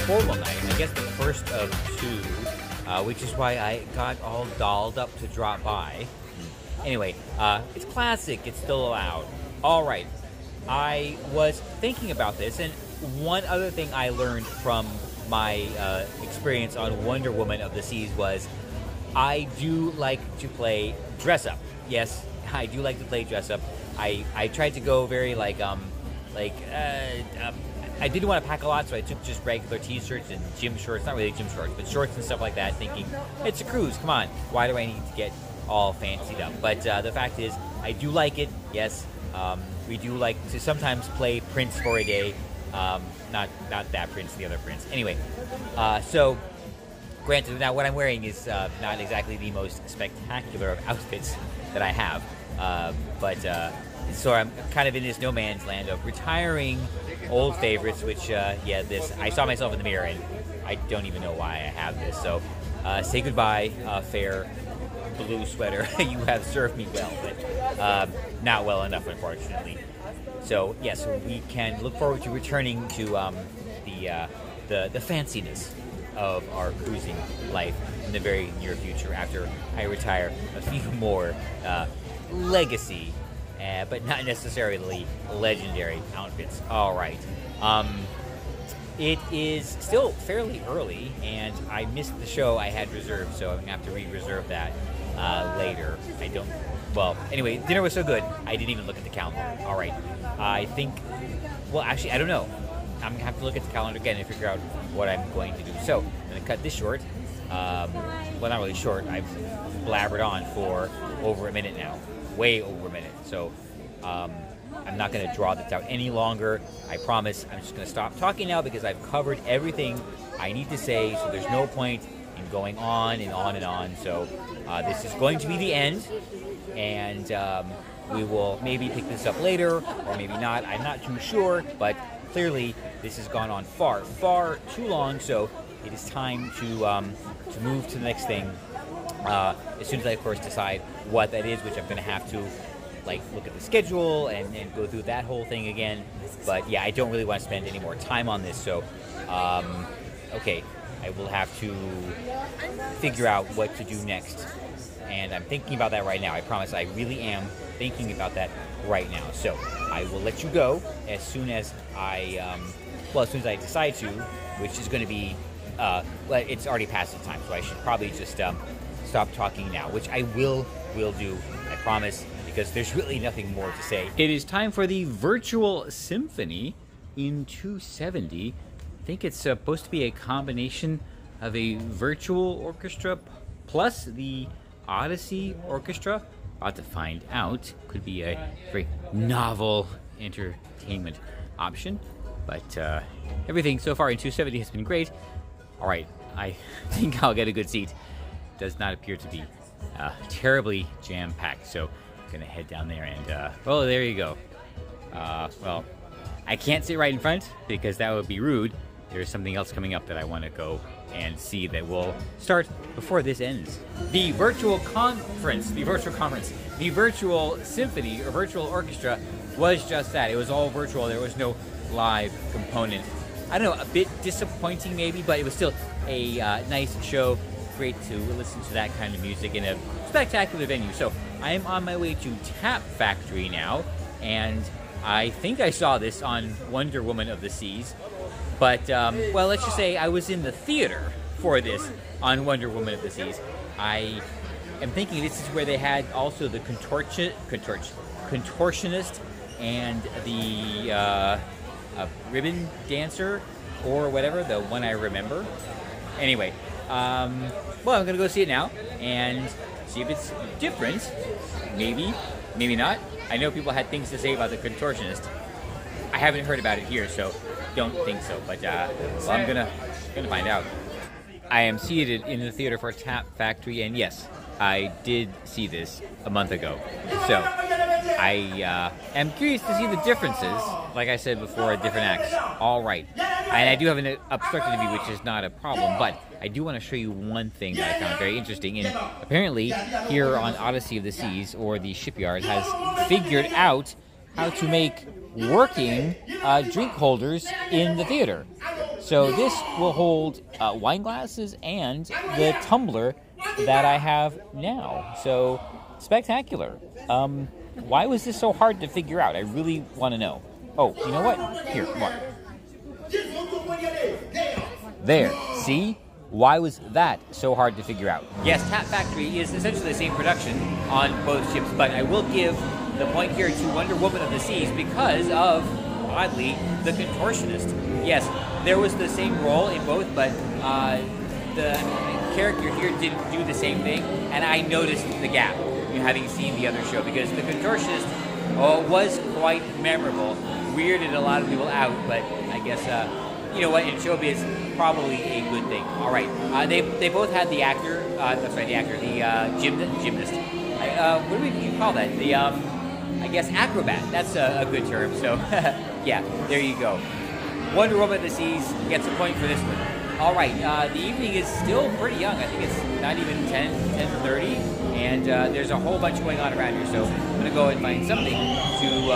Horrible Night. I guess the first of two, which is why I got all dolled up to drop by. Anyway, it's classic. It's still allowed. All right. I was thinking about this, and one other thing I learned from my experience on Wonder Woman of the Seas was I do like to play dress up. Yes, I do like to play dress up. I tried to go very I didn't want to pack a lot, so I took just regular t-shirts and gym shorts. Not really gym shorts, but shorts and stuff like that, thinking, it's a cruise, come on. Why do I need to get all fancied up? But the fact is, I do like it, yes. We do like to sometimes play Prince for a day. Not that Prince, the other Prince. Anyway, so granted, now what I'm wearing is not exactly the most spectacular of outfits that I have. So I'm kind of in this no man's land of retiring old favorites, which, I saw myself in the mirror and I don't even know why I have this. So say goodbye, fair blue sweater. You have served me well, but not well enough, unfortunately. So yes, we can look forward to returning to the fanciness of our cruising life in the very near future after I retire a few more legacy, but not necessarily legendary outfits. All right. It is still fairly early, and I missed the show I had reserved, so I'm going to have to re-reserve that later. Anyway, dinner was so good, I didn't even look at the calendar. All right. I think, I don't know. I'm going to have to look at the calendar again and figure out what I'm going to do. So, I'm going to cut this short. Not really short. I've blabbered on for over a minute now. Way over a minute. So, I'm not going to draw this out any longer. I promise. I'm just going to stop talking now because I've covered everything I need to say. So, there's no point in going on and on and on. So, this is going to be the end. And we will maybe pick this up later, or maybe not. I'm not too sure, but clearly this has gone on far, far too long. So it is time to move to the next thing. As soon as I, of course, decide what that is, which I'm going to have to look at the schedule and go through that whole thing again. But yeah, I don't really want to spend any more time on this. So okay, I will have to figure out what to do next. And I'm thinking about that right now. I promise I really am thinking about that right now. So I will let you go as soon as I decide to, which is going to be, it's already past the time, so I should probably just stop talking now, which I will do, I promise, because there's really nothing more to say. It is time for the Virtual Symphony in 270. I think it's supposed to be a combination of a virtual orchestra plus the Odyssey Orchestra. About to find out. Could be a very novel entertainment option. But everything so far in 270 has been great. Alright, I think I'll get a good seat. Does not appear to be terribly jam-packed. So I'm going to head down there and, there you go. I can't sit right in front because that would be rude. There's something else coming up that I want to go and see that will start before this ends. The virtual symphony or virtual orchestra was just that. It was all virtual. There was no live component. I don't know, a bit disappointing maybe, but it was still a nice show. Great to listen to that kind of music in a spectacular venue. So I am on my way to Tap Factory now, and I think I saw this on Wonder Woman of the Seas. But, let's just say I was in the theater for this on Wonder Woman of the Seas. I am thinking this is where they had also the contortionist and the ribbon dancer or whatever, the one I remember. Anyway, I'm going to go see it now and see if it's different. Maybe, maybe not. I know people had things to say about the contortionist. I haven't heard about it here, so don't think so, but I'm gonna find out. I am seated in the theater for Tap Factory, and yes, I did see this a month ago. So I am curious to see the differences. Like I said before, different acts. All right, and I do have an obstructed view, which is not a problem, but I do want to show you one thing that I found very interesting. And apparently, here on Odyssey of the Seas, or the shipyard, has figured out how to make working drink holders in the theater. So this will hold wine glasses and the tumbler that I have now. So spectacular. Why was this so hard to figure out? I really want to know. Oh, you know what? Here, come on. There, see? Why was that so hard to figure out? Yes, Tap Factory is essentially the same production on both ships, but I will give the point here to Wonder Woman of the Seas because of, oddly, the contortionist. Yes, there was the same role in both, but the character here didn't do the same thing, and I noticed the gap, having seen the other show, because the contortionist was quite memorable, weirded a lot of people out, but I guess, you know what, in showbiz, probably a good thing. All right, they both had the actor, the gymnast. What do we call that? The, I guess, acrobat. That's a good term, so, yeah, there you go. Wonder Woman of the Seas gets a point for this one. All right, the evening is still pretty young. I think it's not even 10:30, and there's a whole bunch going on around here, so I'm going to go and find something to,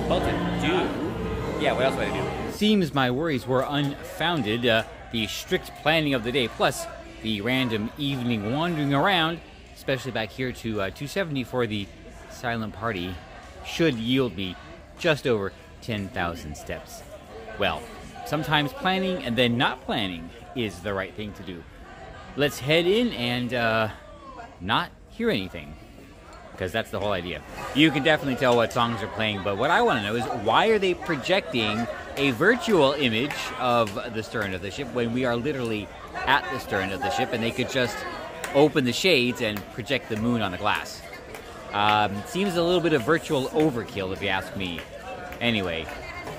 well, to do. Yeah, what else would I do? Seems my worries were unfounded. The strict planning of the day, plus the random evening wandering around, especially back here to 270 for the silent party, should yield me just over 10,000 steps. Well, sometimes planning and then not planning is the right thing to do. Let's head in and not hear anything, because that's the whole idea. You can definitely tell what songs are playing, but what I want to know is why are they projecting a virtual image of the stern of the ship when we are literally at the stern of the ship, and they could just open the shades and project the moon on the glass. Seems a little bit of virtual overkill, if you ask me. Anyway,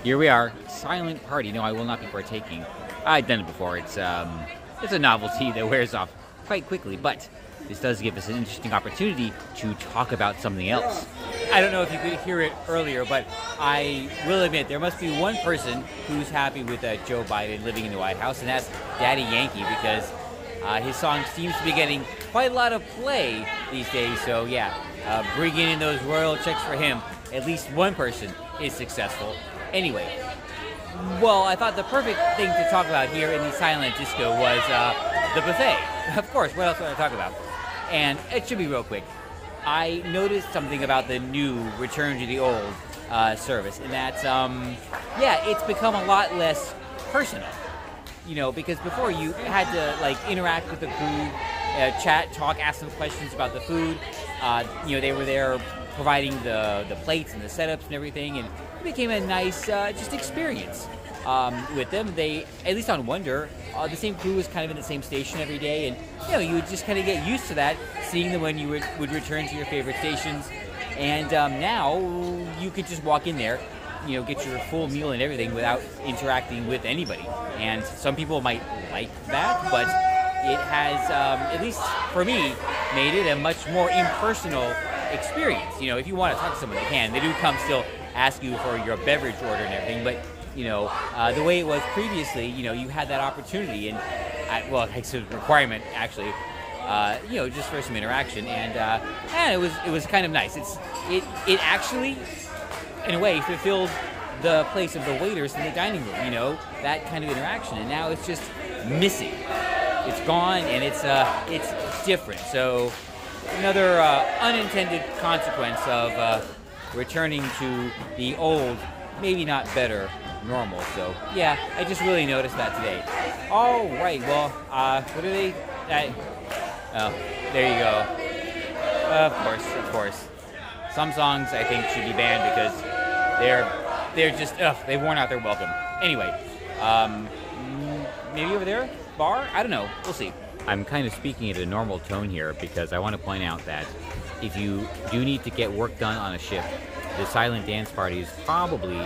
here we are, silent party. No, I will not be partaking. I've done it before. It's a novelty that wears off quite quickly, but this does give us an interesting opportunity to talk about something else. I don't know if you could hear it earlier, but I will admit there must be one person who's happy with Joe Biden living in the White House, and that's Daddy Yankee, because his song seems to be getting quite a lot of play these days. So yeah, bringing in those royal checks for him, at least one person is successful. Anyway, well, I thought the perfect thing to talk about here in the silent disco was the buffet. Of course, what else would I talk about? And it should be real quick. I noticed something about the new Return to the Old service, and that's, yeah, it's become a lot less personal. You know, because before you had to, like, interact with the crew, chat, talk, ask them questions about the food. You know, they were there providing the plates and the setups and everything, and it became a nice just experience with them. They, at least on Wonder, the same crew was kind of in the same station every day, and you know, you would just kind of get used to that, seeing them when you would return to your favorite stations. And now you could just walk in there, you know, get your full meal and everything without interacting with anybody. And some people might like that, but it has, at least for me, made it a much more impersonal experience. You know, if you want to talk to someone, they can. They do come still ask you for your beverage order and everything, but you know, the way it was previously, you know, you had that opportunity, and well, it's a requirement actually, you know, just for some interaction, and it was kind of nice. It actually, in a way, fulfilled the place of the waiters in the dining room. You know, that kind of interaction, and now it's just missing. It's gone, and it's different. So another unintended consequence of returning to the old, maybe not better, normal. So yeah, I just really noticed that today. All right, well, what are they? Oh, there you go. Of course. Some songs I think should be banned because they're just they've worn out their welcome. Anyway, maybe over there, bar? I don't know. We'll see. I'm kind of speaking at a normal tone here because I want to point out that if you do need to get work done on a ship, the silent dance party is probably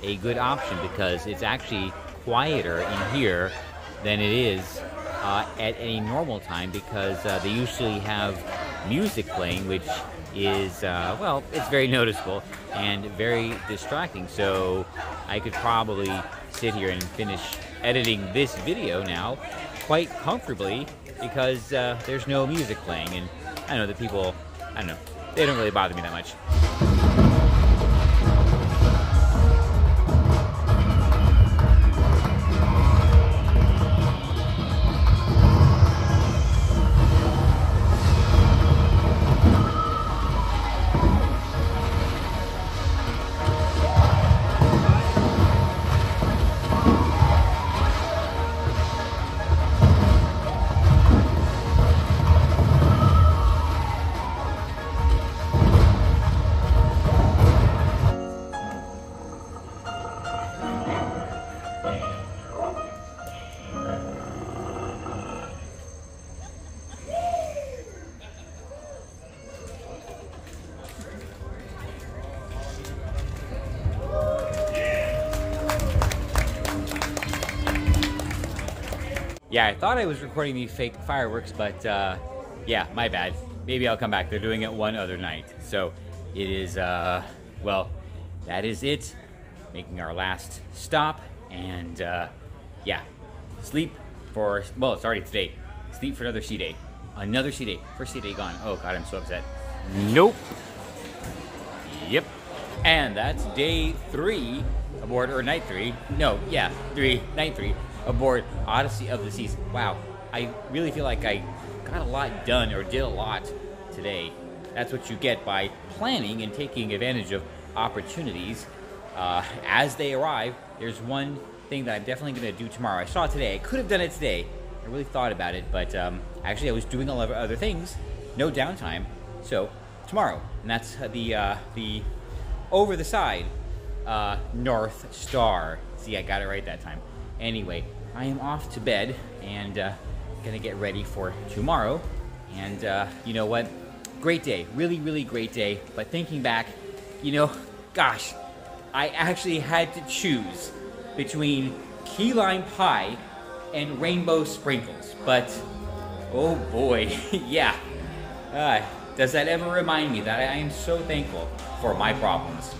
a good option because it's actually quieter in here than it is at any normal time, because they usually have music playing, which is, well, it's very noticeable and very distracting. So I could probably sit here and finish editing this video now quite comfortably because there's no music playing, and I know that people, I don't know, they don't really bother me that much. Yeah, I thought I was recording the fake fireworks, but yeah, my bad. Maybe I'll come back. They're doing it one other night. So it is, well, that is it. Making our last stop. And yeah, sleep for, well, it's already today. Sleep for another sea day. Another sea day. First sea day gone. Oh, God, I'm so upset. Nope. Yep. And that's day 3 aboard, or night 3. No, yeah, night 3 aboard Odyssey of the Seas. Wow, I really feel like I got a lot done, or did a lot today. That's what you get by planning and taking advantage of opportunities as they arrive. There's one thing that I'm definitely going to do tomorrow. I saw it today. I could have done it today. I really thought about it, but actually I was doing a lot of other things. No downtime. So tomorrow, and that's the over the side North Star. See, I got it right that time. Anyway, I am off to bed and gonna get ready for tomorrow. And you know what? Great day, really, really great day. But thinking back, you know, gosh, I actually had to choose between key lime pie and rainbow sprinkles. But oh boy, yeah. Does that ever remind me that I am so thankful for my problems?